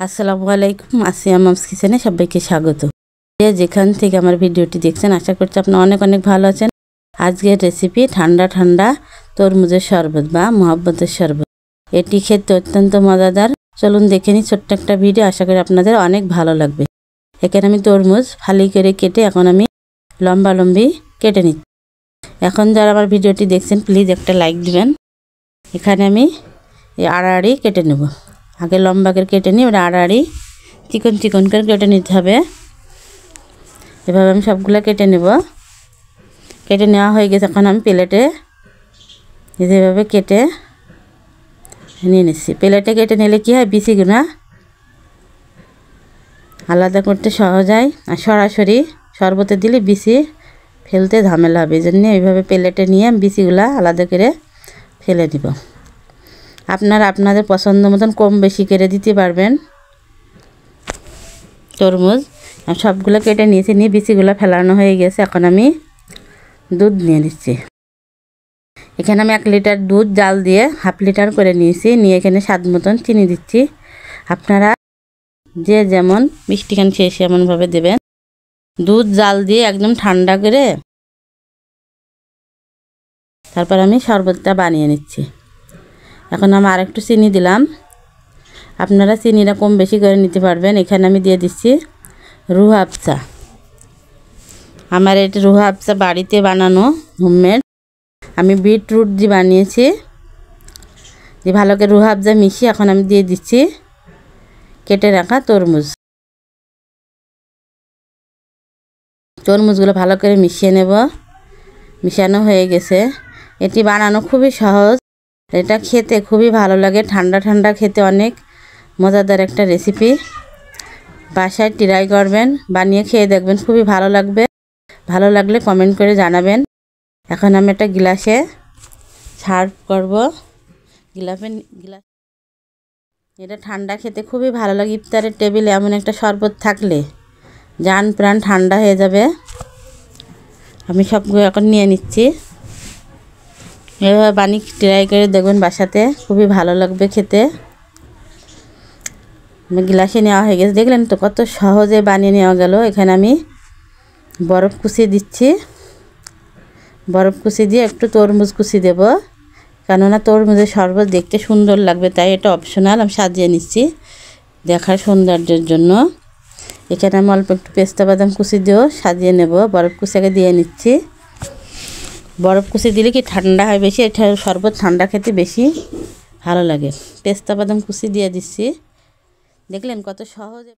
আসসালামু আলাইকুম, আসিয়া মামস কিচেনে সবাইকে স্বাগত। যেখান থেকে আমার ভিডিওটি দেখছেন আশা করছি আপনারা অনেক অনেক ভালো আছেন। আজকের রেসিপি ঠান্ডা ঠান্ডা তরমুজের শরবত বা মুহাব্বতের শরবত। এটি খেতে অত্যন্ত মজাদার। চলুন দেখে নিই ছোট্ট একটা ভিডিও, আশা করি আপনাদের অনেক ভালো লাগবে। এখানে আমি তরমুজ ফালি করে কেটে এখন আমি লম্বি কেটে নিচ্ছি। এখন যারা আমার ভিডিওটি দেখছেন প্লিজ একটা লাইক দিবেন। এখানে আমি আড়াআড়ি কেটে নেব। আগে লম্বা করে কেটে নিই, এবার আড়াআড়ি চিকন চিকন করে কেটে নিতে হবে। এভাবে আমি সবগুলো কেটে নেব। কেটে নেওয়া হয়ে গেছে, এখন আমি প্লেটে যেভাবে কেটে নিয়ে নিচ্ছি। প্লেটে কেটে নিলে কী হয়, বিচিগুলো আলাদা করতে সহজ হয়, আর সরাসরি শরবতে দিলে বিচি ফেলতে ঝামেলা হবে। এই জন্য এইভাবে প্লেটে নিয়ে বিচিগুলো আলাদা করে ফেলে দিব। আপনারা আপনাদের পছন্দ মতন কম বেশি করে দিতে পারবেন। তরমুজ সবগুলো কেটে নিয়েছি, নিয়ে বিচিগুলো ফেলানো হয়ে গেছে। এখন আমি দুধ নিয়ে নিচ্ছি। এখানে আমি 1 লিটার দুধ জাল দিয়ে হাফ লিটার করে নিয়েছি। নিয়ে এখানে স্বাদ মতন চিনি দিচ্ছি। আপনারা যে যেমন মিষ্টি খান সে এমনভাবে দেবেন। দুধ জাল দিয়ে একদম ঠান্ডা করে তারপর আমি শরবতটা বানিয়ে নিচ্ছি। এখন আমি আরেকটু চিনি দিলাম। আপনারা চিনিটা কম বেশি করে নিতে পারবেন। এখানে আমি দিয়ে দিচ্ছি রুহ আফজা। আমার এটা রুহ আফজা বাড়িতে বানানো হোমমেড। আমি বিটরুট দিয়ে বানিয়েছি। যে ভালো করে রুহ আফজা মিশিয়ে এখন আমি দিয়ে দিচ্ছি কেটে রাখা তরমুজগুলো ভালো করে মিশিয়ে নেব। মিশানো হয়ে গেছে। এটি বানানো খুবই সহজ। এটা খেতে খুবই ভালো লাগে, ঠান্ডা ঠান্ডা খেতে অনেক মজাদার একটা রেসিপি। বাসায় ট্রাই করবেন, বানিয়ে খেয়ে দেখবেন, খুবই ভালো লাগবে। ভালো লাগলে কমেন্ট করে জানাবেন। এখন আমি একটা গ্লাসে সার্ভ করব। গ্লাস এটা ঠান্ডা খেতে খুবই ভালো লাগে। ইফতারের টেবিলে এমন একটা শরবত থাকলে জান প্রাণ ঠান্ডা হয়ে যাবে। আমি সবগুলো এখন নিয়ে নিচ্ছি। এভাবে বানিয়ে ট্রাই করে দেখবেন বাসাতে, খুবই ভালো লাগবে খেতে। গ্লাসে নেওয়া হয়ে গেছে, দেখলেন তো কত সহজে বানিয়ে নেওয়া গেল। এখানে আমি বরফ কুচি দিচ্ছি। বরফ কুচি দিয়ে একটু তরমুজ কুচি দেব, কেননা তরমুজের শরবত দেখতে সুন্দর লাগবে, তাই এটা অপশনাল। আমি সাজিয়ে নিচ্ছি দেখার সৌন্দর্যের জন্য। এখানে আমি অল্প একটু পেস্তা বাদাম কুচি দিয়েও সাজিয়ে নেব। বরফ কুচিকে দিয়ে নিচ্ছি। বরফ কুচি দিলে কি ঠান্ডা হয় বেশি, এটা শরবত ঠান্ডা খেতে বেশি ভালো লাগে। পেস্তা বাদাম কুচি দিয়ে দিচ্ছি। দেখলেন কত সহজে।